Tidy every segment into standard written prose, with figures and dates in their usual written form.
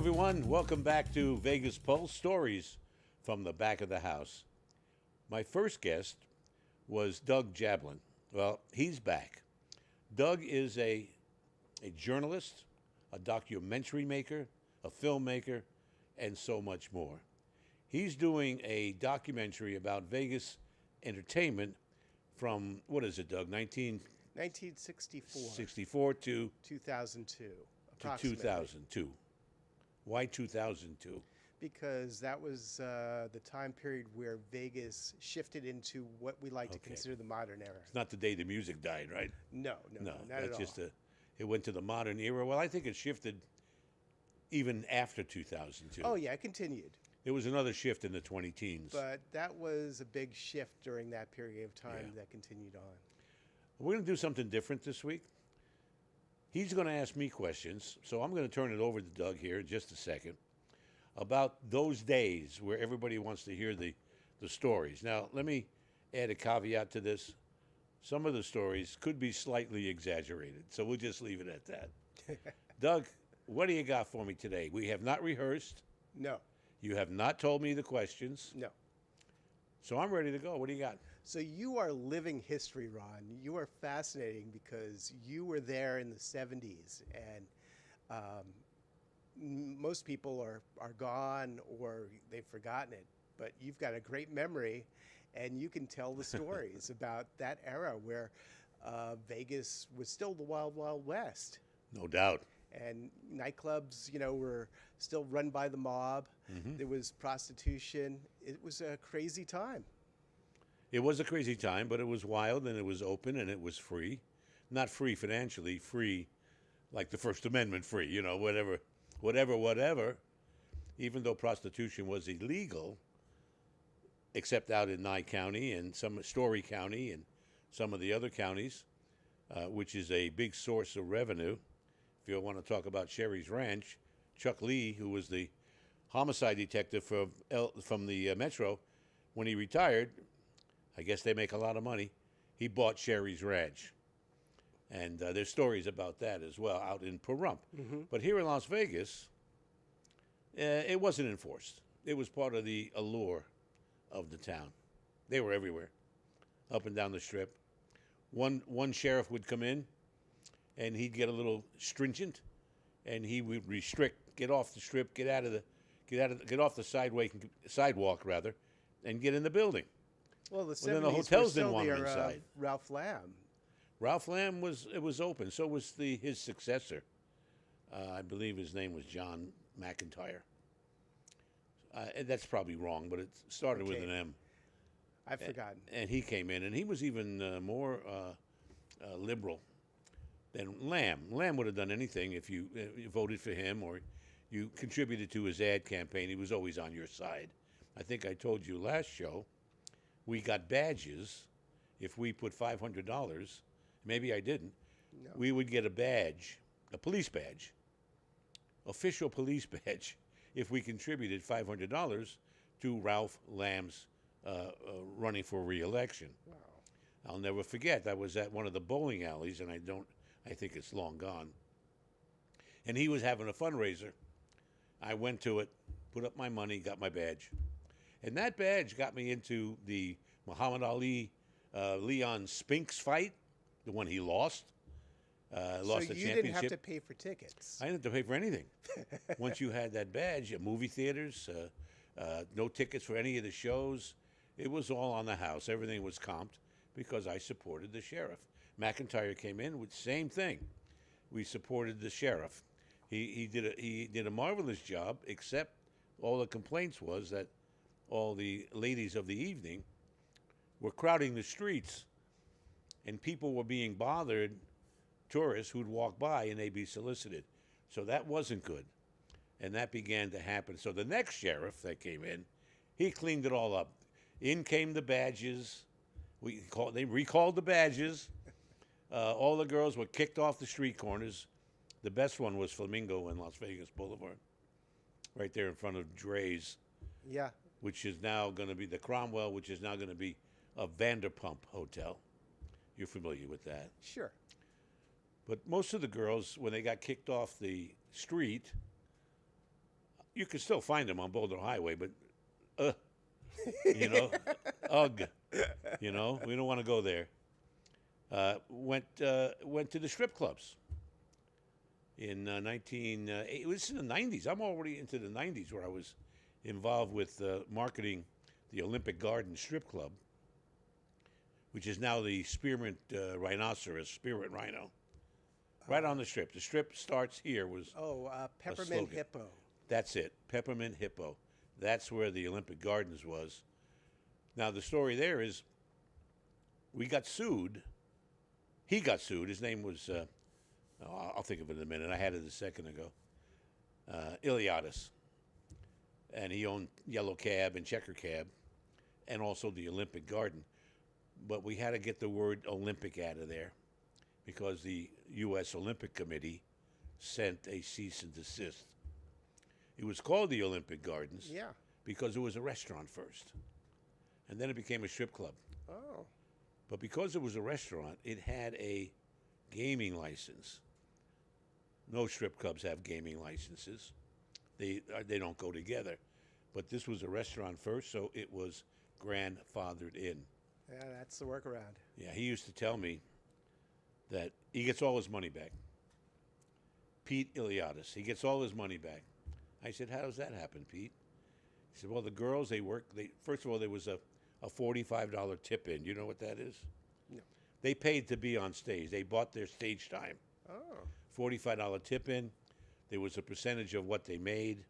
everyone. Welcome back to Vegas Pulse Stories from the Back of the House. My first guest was Doug Jablin. Well, he's back. Doug is a journalist, a documentary maker, a filmmaker, and so much more. He's doing a documentary about Vegas entertainment from, what is it, Doug, 1964 to 2002, to 2002. Why 2002? Because that was the time period where Vegas shifted into what we like to consider the modern era. It's not the day the music died, right? No, not that's at just all. it went to the modern era. Well, I think it shifted even after 2002. Oh yeah, it continued. There was another shift in the 20 teens. But that was a big shift during that period of time that continued on. We're going to do something different this week. He's going to ask me questions, so I'm going to turn it over to Doug here in just a second about those days where everybody wants to hear the stories. Now, let me add a caveat to this. Some of the stories could be slightly exaggerated, so we'll just leave it at that. Doug, what do you got for me today? We have not rehearsed. No. You have not told me the questions. No. So I'm ready to go. What do you got? So you are living history, Ron. You are fascinating because you were there in the 70s, and most people are gone or they've forgotten it. But you've got a great memory, and you can tell the stories about that era where Vegas was still the Wild Wild West. No doubt. And nightclubs, were still run by the mob. Mm-hmm. There was prostitution. It was a crazy time. It was a crazy time, but it was wild and it was open and it was free. Not free financially, free like the First Amendment free, whatever. Even though prostitution was illegal, except out in Nye County and some Story County and some of the other counties, which is a big source of revenue. If you want to talk about Sherry's Ranch, Chuck Lee, who was the homicide detective from the Metro, when he retired, I guess they make a lot of money, he bought Sherry's Ranch. And there's stories about that as well out in Pahrump. Mm-hmm. But here in Las Vegas, it wasn't enforced. It was part of the allure of the town. They were everywhere, up and down the strip. One sheriff would come in, and he'd get a little stringent, and he would restrict, get off the strip, get off the sidewalk rather, and get in the building. Well, the 70s then the hotels didn't were want still him inside. Ralph Lamb. Ralph Lamb was open. So was his successor. I believe his name was John McIntyre. That's probably wrong, but it started with an M. I've forgotten. And he came in, and he was even more liberal than Lamb. Lamb would have done anything if you voted for him or you contributed to his ad campaign. He was always on your side. I think I told you last show, we got badges if we put $500. Maybe I didn't. No. We would get a badge, a police badge, official police badge, if we contributed $500 to Ralph Lamb's running for re-election. Wow. I'll never forget. I was at one of the bowling alleys, and I think it's long gone. And he was having a fundraiser. I went to it, put up my money, got my badge. And that badge got me into the Muhammad Ali Leon Spinks fight, the one he lost. Lost the championship. So you didn't have to pay for tickets? I didn't have to pay for anything. Once you had that badge, movie theaters, no tickets for any of the shows. It was all on the house. Everything was comped because I supported the sheriff. McIntyre came in with the same thing. We supported the sheriff. He did a marvelous job, except all the complaints was that all the ladies of the evening were crowding the streets, and people were being bothered, tourists who'd walk by and they'd be solicited. So that wasn't good, and that began to happen. So the next sheriff that came in, he cleaned it all up. In came the badges. They recalled the badges. All the girls were kicked off the street corners. The best one was Flamingo and Las Vegas Boulevard, right there in front of Dre's. Yeah. Which is now going to be the Cromwell, which is now going to be a Vanderpump Hotel. You're familiar with that. Sure. But most of the girls, when they got kicked off the street, you can still find them on Boulder Highway, but, you know, ugh, you know, we don't want to go there. Went to the strip clubs in it was in the 90s. I'm already into the 90s where I was involved with marketing the Olympic Garden Strip Club, which is now the Spearmint Rhinoceros, Spirit Rhino. Right on the strip. The strip starts here. Peppermint Hippo. That's it, Peppermint Hippo. That's where the Olympic Gardens was. Now, the story there is we got sued. He got sued. His name was, I'll think of it in a minute. I had it a second ago. Iliadis. And he owned Yellow Cab and Checker Cab and also the Olympic Garden. But we had to get the word Olympic out of there because the U.S. Olympic Committee sent a cease and desist. It was called the Olympic Gardens because it was a restaurant first. And then it became a strip club. Oh. But because it was a restaurant, it had a gaming license. No strip clubs have gaming licenses. They don't go together. But this was a restaurant first, so it was grandfathered in. Yeah, that's the workaround. Yeah, he used to tell me that he gets all his money back. Pete Iliadis, he gets all his money back. I said, how does that happen, Pete? He said, well, the girls, first of all, there was a $45 tip in. You know what that is? No. They paid to be on stage. They bought their stage time. Oh. $45 tip in. There was a percentage of what they made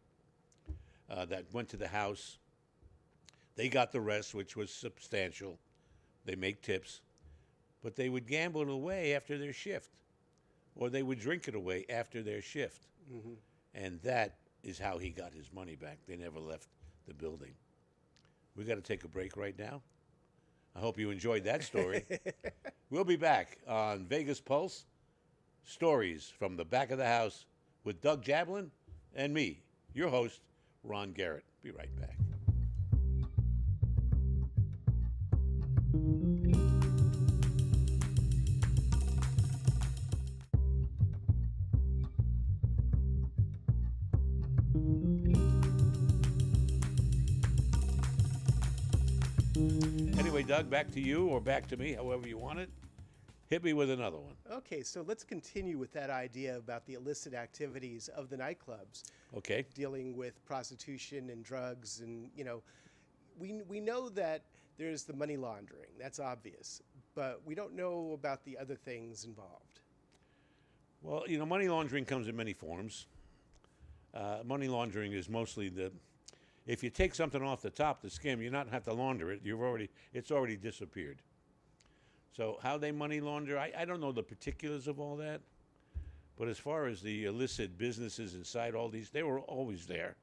that went to the house. They got the rest, which was substantial. They make tips. But they would gamble it away after their shift. Or they would drink it away after their shift. Mm-hmm. And that is how he got his money back. They never left the building. We got to take a break right now. I hope you enjoyed that story. We'll be back on Vegas Pulse, Stories from the Back of the House with Doug Jablin and me, your host, Ron Garrett. Be right back. Anyway, Doug, back to you or back to me, however you want it. Hit me with another one. Okay, so let's continue with that idea about the illicit activities of the nightclubs. Okay. Dealing with prostitution and drugs, and we know that there's the money laundering. That's obvious, but we don't know about the other things involved. Well, money laundering comes in many forms. Money laundering is mostly if you take something off the top, the skim, you not have to launder it. It's already disappeared. So how they money launder, I don't know the particulars of all that. But as far as the illicit businesses inside all these, they were always there.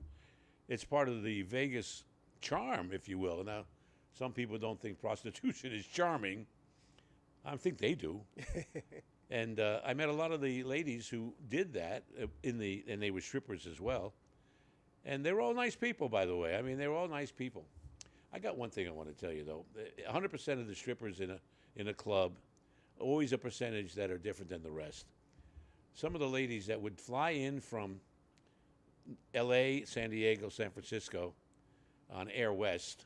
It's part of the Vegas charm, if you will. Now, some people don't think prostitution is charming. I think they do. And I met a lot of the ladies who did that, and they were strippers as well. And they're all nice people, by the way. I mean, they're all nice people. I got one thing I want to tell you, though. 100% of the strippers in a club, always a percentage that are different than the rest. Some of the ladies that would fly in from L.A., San Diego, San Francisco on Air West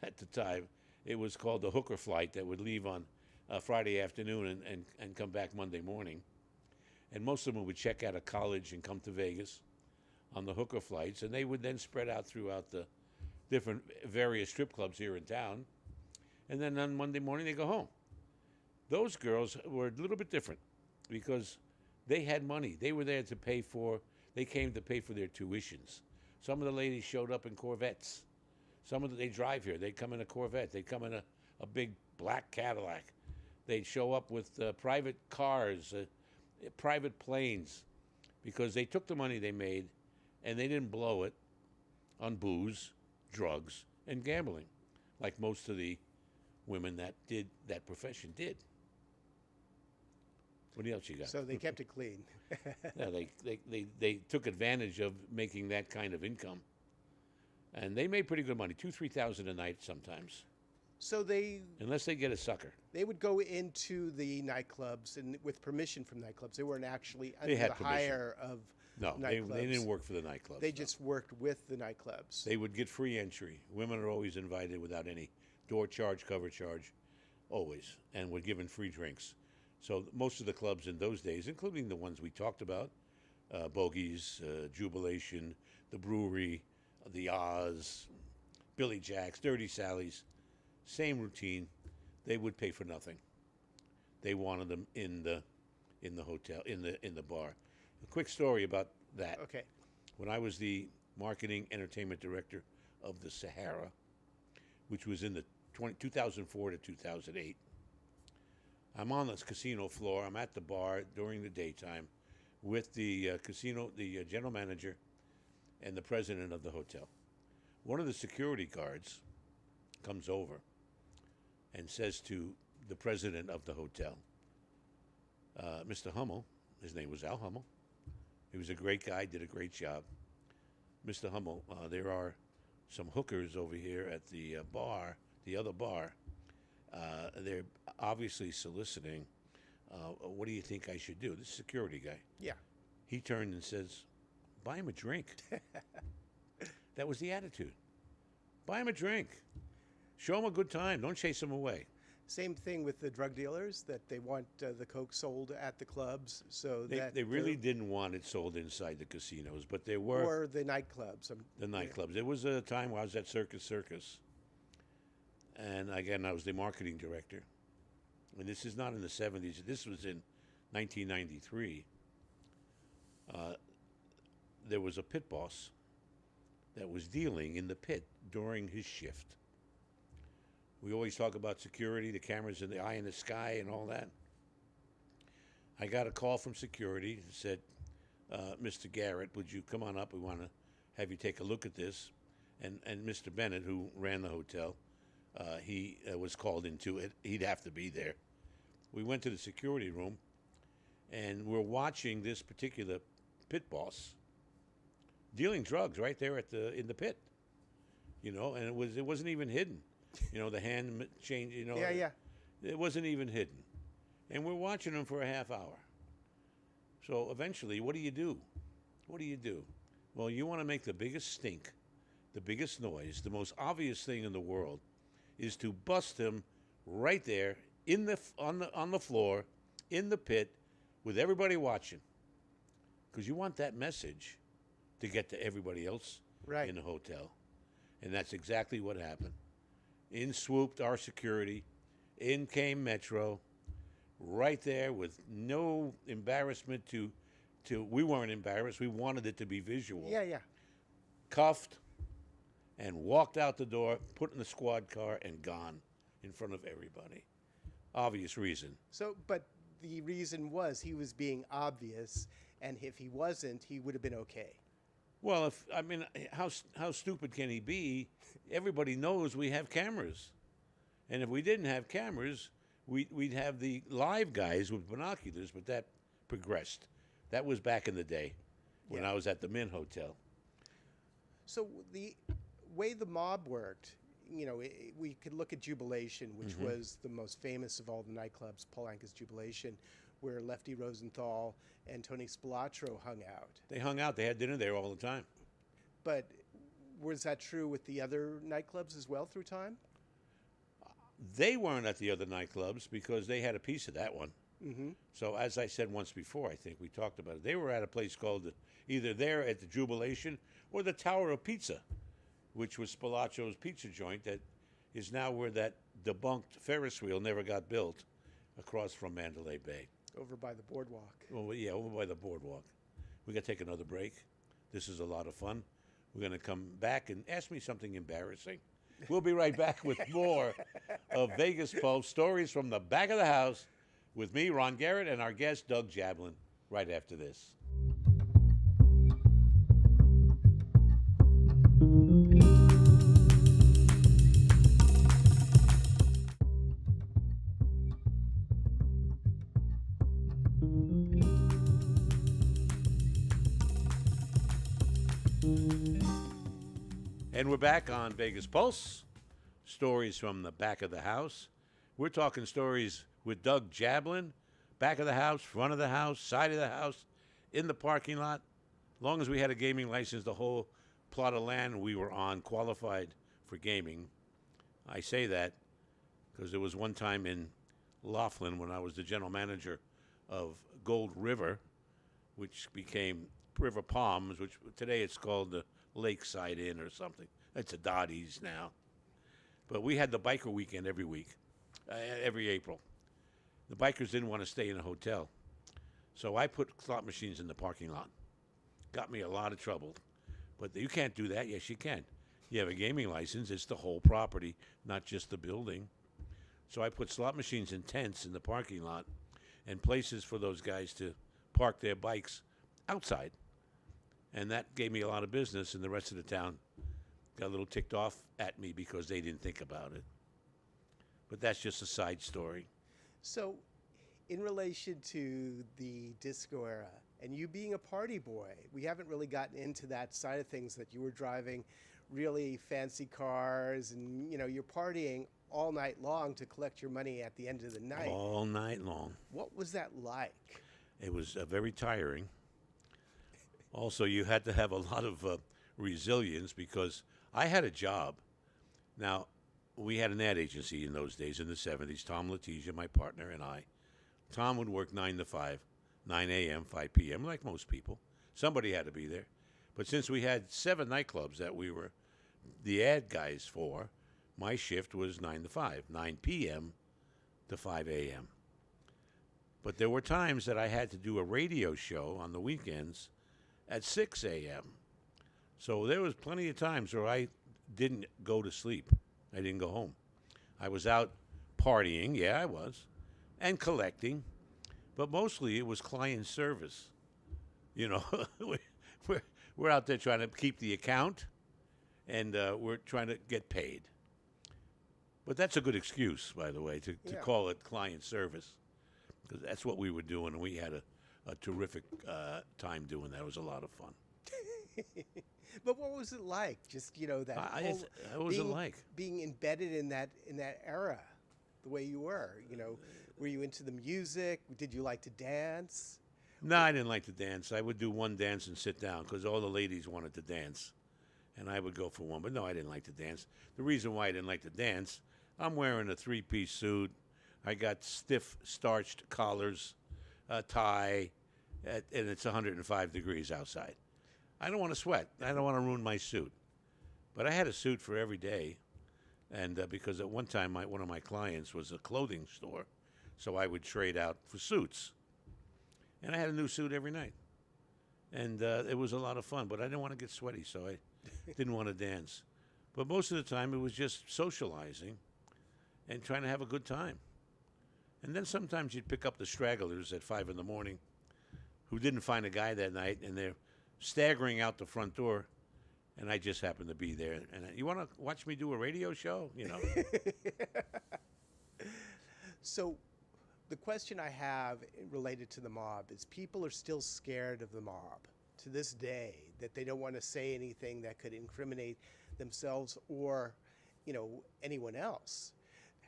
at the time, it was called the hooker flight that would leave on Friday afternoon and come back Monday morning. And most of them would check out of college and come to Vegas on the hooker flights, and they would then spread out throughout the different various strip clubs here in town. And then on Monday morning, they go home. Those girls were a little bit different because they had money. They were there they came to pay for their tuitions. Some of the ladies showed up in Corvettes. They drive here. They'd come in a Corvette. They'd come in a big black Cadillac. They'd show up with private cars, private planes, because they took the money they made and they didn't blow it on booze, drugs, and gambling, like most of the women that did that profession did. What else you got? So they kept it clean. Yeah, they took advantage of making that kind of income, and they made pretty good money, $2,000-3,000 a night sometimes. So unless they get a sucker, they would go into the nightclubs and with permission from nightclubs. They weren't actually under they had the permission. hire of No, they didn't work for the nightclubs. They no. just worked with the nightclubs. They would get free entry. Women are always invited without any door charge, cover charge, always, and were given free drinks. So most of the clubs in those days, including the ones we talked about, Bogies, Jubilation, the Brewery, the Oz, Billy Jack's, Dirty Sally's, same routine. They would pay for nothing. They wanted them in the hotel, in the bar. A quick story about that. Okay. When I was the marketing entertainment director of the Sahara, which was in the 2004 to 2008, I'm on this casino floor. I'm at the bar during the daytime with the the general manager and the president of the hotel. One of the security guards comes over and says to the president of the hotel, Mr. Hummel, his name was Al Hummel. He was a great guy, did a great job. Mr. Hummel, there are some hookers over here at the bar, the other bar. They're obviously soliciting. What do you think I should do? This security guy. Yeah. He turned and says, buy him a drink. That was the attitude. Buy him a drink. Show him a good time. Don't chase him away. Same thing with the drug dealers, that they want the coke sold at the clubs, so They really didn't want it sold inside the casinos, but there were... Or the nightclubs. The nightclubs. There was a time where I was at Circus. And again, I was the marketing director. And this is not in the 70s. This was in 1993. There was a pit boss that was dealing in the pit during his shift. We always talk about security, the cameras in the eye in the sky and all that. I got a call from security that said, Mr. Garrett, would you come on up? We want to have you take a look at this. And Mr. Bennett, who ran the hotel, he was called into it. He'd have to be there. We went to the security room, and we're watching this particular pit boss dealing drugs right there in the pit. You know, and it wasn't even hidden. You know, the hand change, you know. Yeah. It wasn't even hidden. And we're watching him for a half hour. So eventually, what do you do? What do you do? Well, you want to make the biggest stink, the biggest noise, the most obvious thing in the world is to bust him right there on the floor, in the pit, with everybody watching. Because you want that message to get to everybody else in the hotel. And that's exactly what happened. In swooped our security. In came Metro. Right there with no embarrassment to we weren't embarrassed. We wanted it to be visual. Yeah. Cuffed and walked out the door, put in the squad car, and gone in front of everybody. Obvious reason. So, but the reason was he was being obvious, and if he wasn't, he would have been okay. Well, how stupid can he be? Everybody knows we have cameras. And if we didn't have cameras, we'd have the live guys with binoculars, but that progressed. That was back in the day when I was at the Mint Hotel. So the way the mob worked, you know, we could look at Jubilation, which was the most famous of all the nightclubs, Paul Anka's Jubilation, where Lefty Rosenthal and Tony Spilotro hung out. They hung out. They had dinner there all the time. But was that true with the other nightclubs as well through time? They weren't at the other nightclubs because they had a piece of that one. So as I said once before, I think we talked about it, they were at a place called either there at the Jubilation or the Tower of Pizza, which was Spilaccio's pizza joint that is now where that debunked Ferris wheel never got built across from Mandalay Bay. Over by the boardwalk. Well, yeah, over by the boardwalk. We got to take another break. This is a lot of fun. We're going to come back and ask me something embarrassing. We'll be right back with more of Vegas Pulse, stories from the back of the house, with me, Ron Garrett, and our guest, Doug Jablin, right after this. And we're back on Vegas Pulse, stories from the back of the house. We're talking stories with Doug Jablin, back of the house, front of the house, side of the house, in the parking lot. long as we had a gaming license, the whole plot of land we were on qualified for gaming. I say that because there was one time in Laughlin when I was the general manager of Gold River, which became River Palms, which today it's called the Lakeside Inn or something. It's a Dottie's now. But we had the biker weekend every week, every April. The bikers didn't want to stay in a hotel. So I put slot machines in the parking lot. Got me a lot of trouble. But you can't do that. Yes, you can. You have a gaming license. It's the whole property, not just the building. So I put slot machines in tents in the parking lot and places for those guys to park their bikes outside. And that gave me a lot of business, and the rest of the town got a little ticked off at me because they didn't think about it. But that's just a side story. So, in relation to the disco era, and you being a party boy, we haven't really gotten into that side of things, that you were driving really fancy cars and, you're partying all night long to collect your money at the end of the night. All night long. What was that like? It was very tiring. Also, you had to have a lot of resilience because I had a job. Now, we had an ad agency in those days in the 70s. Tom Letizia, my partner, and I. Tom would work 9 to 5, 9 a.m., 5 p.m., like most people. Somebody had to be there. But since we had 7 nightclubs that we were the ad guys for, my shift was 9 to 5, 9 p.m. to 5 a.m. But there were times that I had to do a radio show on the weekends at 6 a.m. So there was plenty of times where I didn't go to sleep. I didn't go home. I was out partying, yeah, I was, and collecting, but mostly it was client service. We're out there trying to keep the account, and we're trying to get paid. But that's a good excuse, by the way, to call it client service, because that's what we were doing, and we had a terrific time doing that. It was a lot of fun. But what was it like? Just that what was it like? Being embedded in that era, the way you were. Were you into the music? Did you like to dance? No, I didn't like to dance. I would do one dance and sit down because all the ladies wanted to dance, and I would go for one. But no, I didn't like to dance. The reason why I didn't like to dance, I'm wearing a 3-piece suit. I got stiff starched collars, a tie, and it's 105 degrees outside. I don't want to sweat. I don't want to ruin my suit. But I had a suit for every day, and because at one time one of my clients was a clothing store, so I would trade out for suits. And I had a new suit every night. And it was a lot of fun, but I didn't want to get sweaty, so I didn't want to dance. But most of the time, it was just socializing and trying to have a good time. And then sometimes you'd pick up the stragglers at 5 in the morning who didn't find a guy that night, and they're staggering out the front door, and I just happened to be there. And you want to watch me do a radio show? So the question I have related to the mob is, people are still scared of the mob to this day, that they don't want to say anything that could incriminate themselves or, anyone else.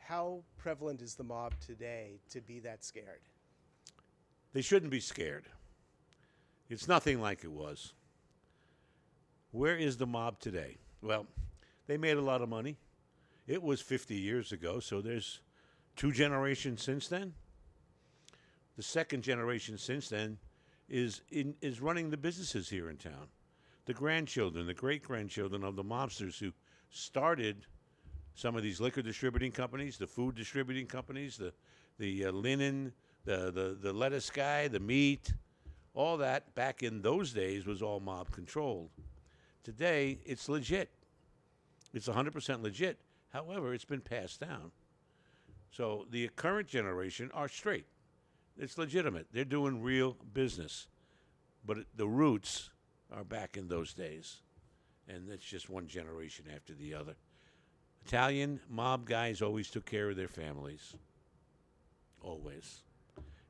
How prevalent is the mob today to be that scared? They shouldn't be scared. It's nothing like it was. Where is the mob today? Well, they made a lot of money. It was 50 years ago, so there's 2 generations since then. The second generation since then is running the businesses here in town. The grandchildren, the great-grandchildren of the mobsters who started some of these liquor distributing companies, the food distributing companies, the linen, the lettuce guy, the meat, all that back in those days was all mob controlled. Today, it's legit. It's 100% legit. However, it's been passed down. So the current generation are straight. It's legitimate. They're doing real business. But the roots are back in those days. And it's just one generation after the other. Italian mob guys always took care of their families. Always.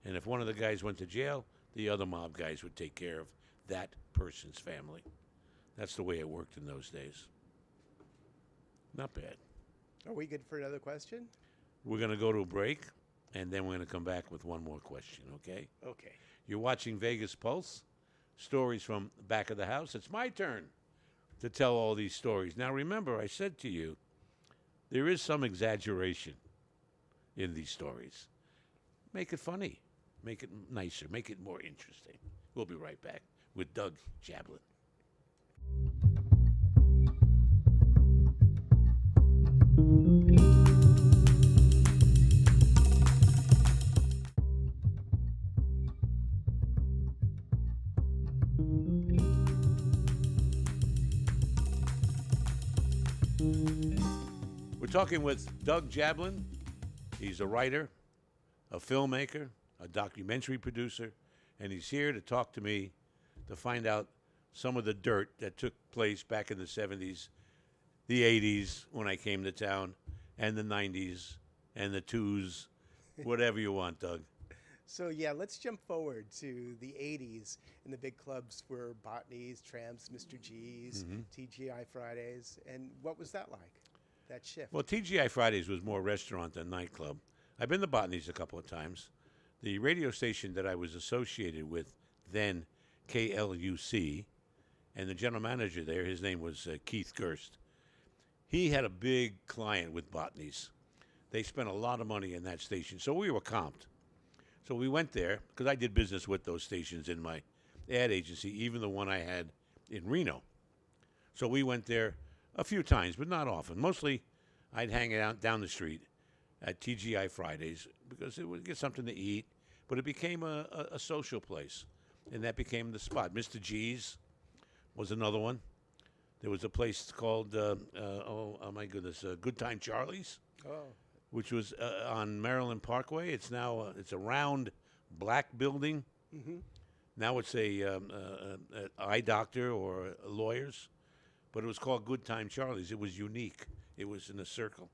And if one of the guys went to jail, the other mob guys would take care of that person's family. That's the way it worked in those days. Not bad. Are we good for another question? We're going to go to a break, and then we're going to come back with one more question, okay? Okay. You're watching Vegas Pulse stories from back of the house. It's my turn to tell all these stories. Now, remember, I said to you, there is some exaggeration in these stories. Make it funny. Make it nicer. Make it more interesting. We'll be right back with Doug Jablin. We're talking with Doug Jablin. He's a writer, a filmmaker, a documentary producer, and he's here to talk to me to find out some of the dirt that took place back in the 70s, the 80s when I came to town, and the 90s, and the 2s, whatever you want, Doug. So yeah, let's jump forward to the 80s, and the big clubs were Botany's, Tramps, Mr. G's, TGI Fridays, and what was that like, that shift? Well, TGI Fridays was more restaurant than nightclub. I've been to Botany's a couple of times. The radio station that I was associated with then, KLUC, and the general manager there, his name was Keith Gerst. He had a big client with Botany's. They spent a lot of money in that station, so we were comped. So we went there, because I did business with those stations in my ad agency, even the one I had in Reno. So we went there a few times, but not often. Mostly, I'd hang out down the street at TGI Fridays, because it would get something to eat, but it became a social place, and that became the spot. Mr. G's was another one. There was a place called, oh my goodness, Good Time Charlie's. Oh. Which was on Maryland Parkway. It's now it's a round black building. Now it's a eye doctor or lawyers, but it was called Good Time Charlie's. It was unique. It was in a circle.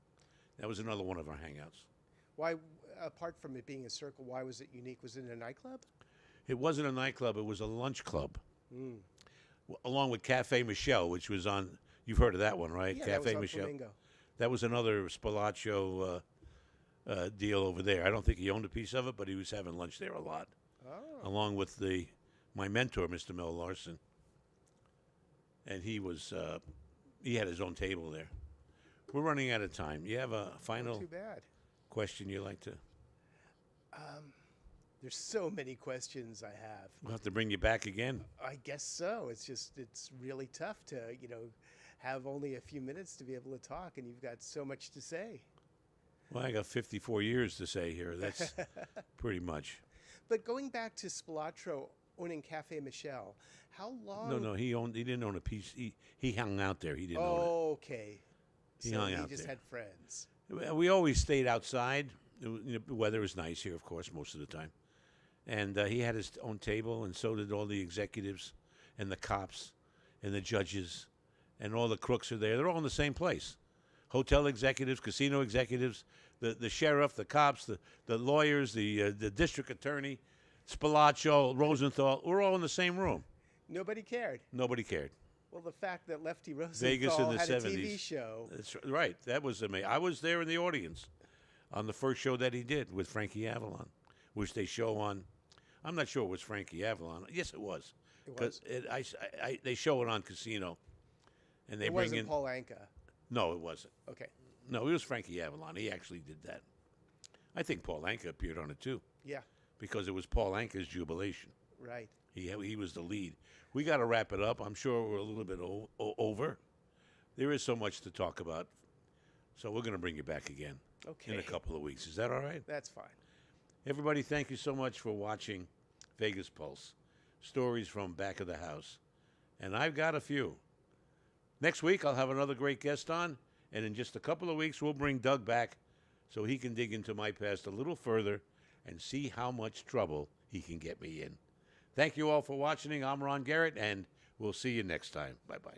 That was another one of our hangouts. Why, apart from it being a circle, why was it unique? Was it a nightclub? It wasn't a nightclub. It was a lunch club, along with Cafe Michelle, which was on. You've heard of that one, right? Yeah, Cafe that was on Michelle. Flamingo. That was another Spalaccio deal over there. I don't think he owned a piece of it, but he was having lunch there a lot, along with my mentor, Mr. Mel Larson. And he had his own table there. We're running out of time. You have a final Not too bad. question you'd like to? There's so many questions I have. We'll have to bring you back again. I guess so. It's really tough to, have only a few minutes to be able to talk, and you've got so much to say. Well, I got 54 years to say here. That's pretty much. But going back to Spilotro owning Cafe Michelle, how long? No, he didn't own a piece. He hung out there. He didn't own it. Okay. He So hung he out just there. had friends. We always stayed outside. The weather was nice here, of course, most of the time. And he had his own table, and so did all the executives and the cops and the judges. And all the crooks are there. They're all in the same place. Hotel executives, casino executives, the sheriff, the cops, the lawyers, the district attorney, Spilaccio, Rosenthal. We're all in the same room. Nobody cared. Nobody cared. Well, the fact that Lefty Vegas in Rosenthal the had 70s. a TV show. That's right. That was amazing. I was there in the audience on the first show that he did with Frankie Avalon, which they show on. I'm not sure it was Frankie Avalon. Yes, it was. It was. They show it on Casino. And they It bring wasn't in Paul Anka. No, it wasn't. Okay. No, it was Frankie Avalon. He actually did that. I think Paul Anka appeared on it too, Yeah. because it was Paul Anka's jubilation. Right. He was the lead. We got to wrap it up. I'm sure we're a little bit over. There is so much to talk about, so we're going to bring you back again Okay. in a couple of weeks. Is that all right? That's fine. Everybody, thank you so much for watching Vegas Pulse, stories from back of the house, and I've got a few. Next week, I'll have another great guest on, and in just a couple of weeks, we'll bring Doug back so he can dig into my past a little further and see how much trouble he can get me in. Thank you all for watching. I'm Ron Garrett, and we'll see you next time. Bye-bye.